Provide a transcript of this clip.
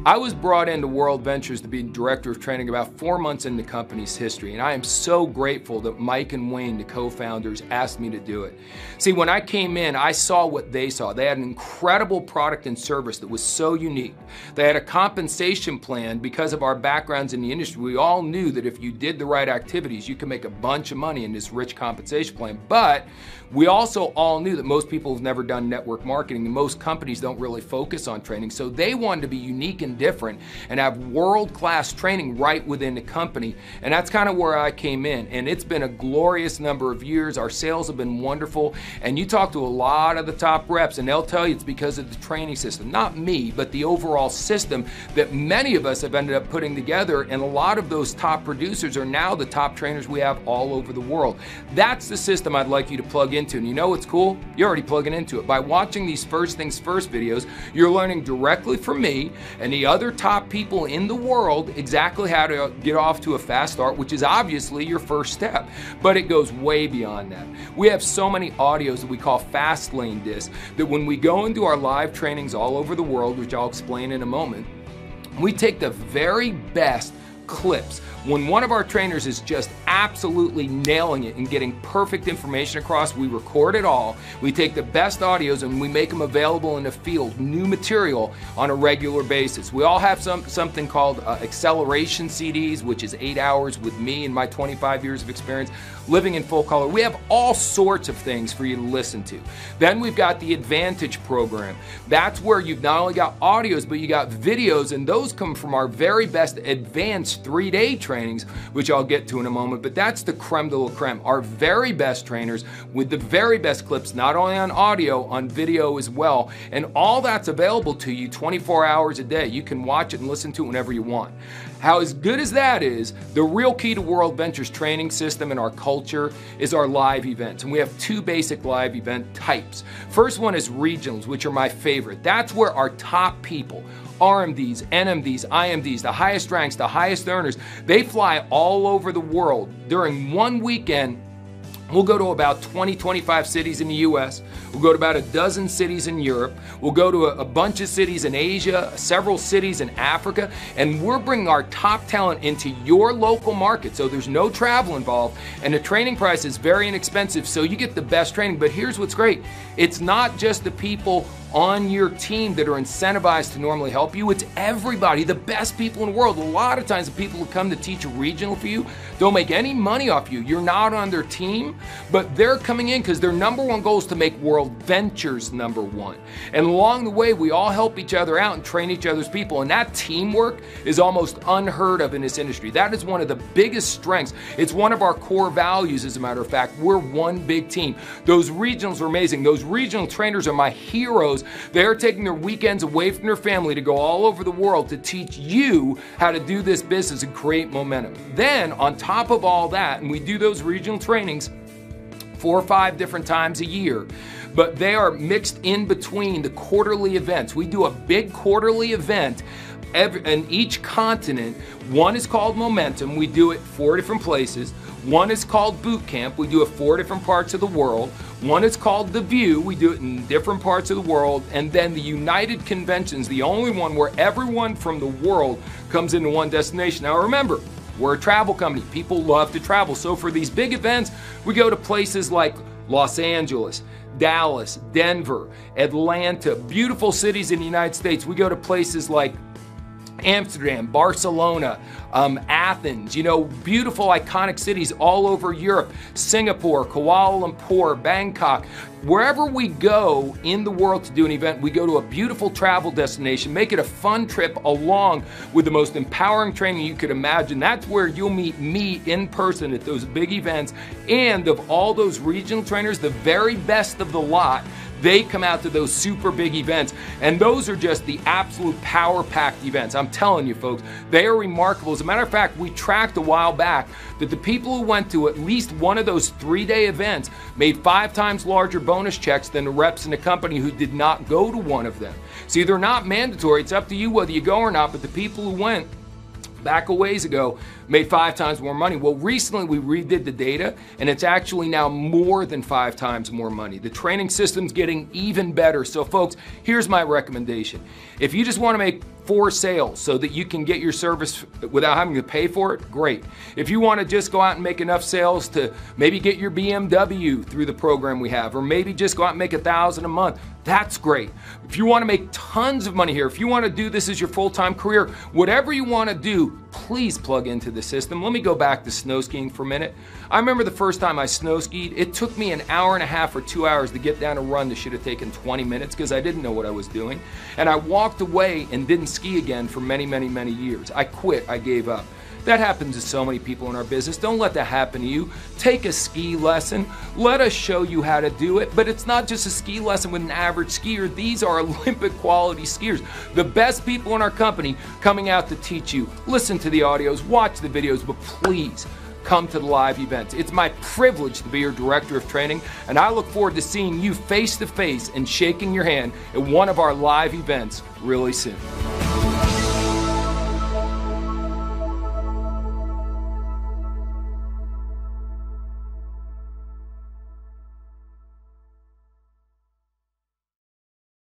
I was brought into World Ventures to be director of training about 4 months in the company's history, and I am so grateful that Mike and Wayne, the co-founders, asked me to do it. See, when I came in, I saw what they saw. They had an incredible product and service that was so unique. They had a compensation plan because of our backgrounds in the industry. We all knew that if you did the right activities, you could make a bunch of money in this rich compensation plan. But we also all knew that most people have never done network marketing, and most companies don't really focus on training. So they wanted to be unique and different and have world-class training right within the company. And that's kind of where I came in. And it's been a glorious number of years. Our sales have been wonderful. And you talk to a lot of the top reps, and they'll tell you it's because of the training system. Not me, but the overall system that many of us have ended up putting together. And a lot of those top producers are now the top trainers we have all over the world. That's the system I'd like you to plug into. And you know what's cool? You're already plugging into it. By watching these First Things First videos, you're learning directly from me and the other top people in the world exactly how to get off to a fast start, which is obviously your first step. But it goes way beyond that. We have so many audios that we call fast lane discs that when we go into our live trainings all over the world, which I'll explain in a moment, we take the very best clips. When one of our trainers is just absolutely nailing it and getting perfect information across, we record it all. We take the best audios and we make them available in the field, new material on a regular basis. We all have something called acceleration CDs, which is 8 hours with me and my 25 years of experience living in full color. We have all sorts of things for you to listen to. Then we've got the Advantage program. That's where you've not only got audios, but you got videos, and those come from our very best advanced 3-day trainings, which I'll get to in a moment, but that's the creme de la creme. Our very best trainers with the very best clips, not only on audio, on video as well, and all that's available to you 24 hours a day. You can watch it and listen to it whenever you want. How as good as that is, the real key to World Ventures training system and our culture is our live events. And we have 2 basic live event types. First one is regionals, which are my favorite. That's where our top people, RMDs, NMDs, IMDs, the highest ranks, the highest earners, they fly all over the world. During one weekend, we'll go to about 20, 25 cities in the US. We'll go to about a dozen cities in Europe. We'll go to a bunch of cities in Asia, several cities in Africa, and we're bringing our top talent into your local market. So there's no travel involved, and the training price is very inexpensive, so you get the best training. But here's what's great. It's not just the people on your team that are incentivized to normally help you. It's everybody, the best people in the world. A lot of times the people who come to teach a regional for you don't make any money off you. You're not on their team, but they're coming in because their number one goal is to make World Ventures number one. And along the way, we all help each other out and train each other's people. And that teamwork is almost unheard of in this industry. That is one of the biggest strengths. It's one of our core values, as a matter of fact. We're one big team. Those regionals are amazing. Those regional trainers are my heroes. They're taking their weekends away from their family to go all over the world to teach you how to do this business and create momentum. Then, on top of all that, and we do those regional trainings 4 or 5 different times a year, but they are mixed in between the quarterly events. We do a big quarterly event in each continent. One is called Momentum. We do it 4 different places. One is called Boot Camp. We do it 4 different parts of the world. One is called The View. We do it in different parts of the world. And then the United Convention's the only one where everyone from the world comes into one destination. Now remember, we're a travel company. People love to travel. So for these big events, we go to places like Los Angeles, Dallas, Denver, Atlanta, beautiful cities in the United States. We go to places like Amsterdam, Barcelona, Athens, beautiful iconic cities all over Europe, Singapore, Kuala Lumpur, Bangkok. Wherever we go in the world to do an event, we go to a beautiful travel destination, make it a fun trip along with the most empowering training you could imagine. That's where you'll meet me in person at those big events. And of all those regional trainers, the very best of the lot, they come out to those super big events, and those are just the absolute power-packed events. I'm telling you folks, they are remarkable. As a matter of fact, we tracked a while back that the people who went to at least one of those 3-day events made 5 times larger bonus checks than the reps in the company who did not go to one of them. See, they're not mandatory. It's up to you whether you go or not, but the people who went back a ways ago made 5 times more money. Well, recently we redid the data, and it's actually now more than 5 times more money. The training system's getting even better. So folks, here's my recommendation. If you just want to make for sales so that you can get your service without having to pay for it, great. If you want to just go out and make enough sales to maybe get your BMW through the program we have, or maybe just go out and make $1,000 a month, that's great. If you want to make tons of money here, if you want to do this as your full-time career, whatever you want to do, please plug into the system. Let me go back to snow skiing for a minute. I remember the first time I snow skied, it took me an hour and a half or 2 hours to get down a run that should have taken 20 minutes because I didn't know what I was doing. And I walked away and didn't ski again for many, many, many years. I quit, I gave up. That happens to so many people in our business. Don't let that happen to you. Take a ski lesson. Let us show you how to do it. But it's not just a ski lesson with an average skier. These are Olympic quality skiers. The best people in our company coming out to teach you. Listen to the audios, watch the videos, but please come to the live events. It's my privilege to be your director of training, and I look forward to seeing you face to face and shaking your hand at one of our live events really soon.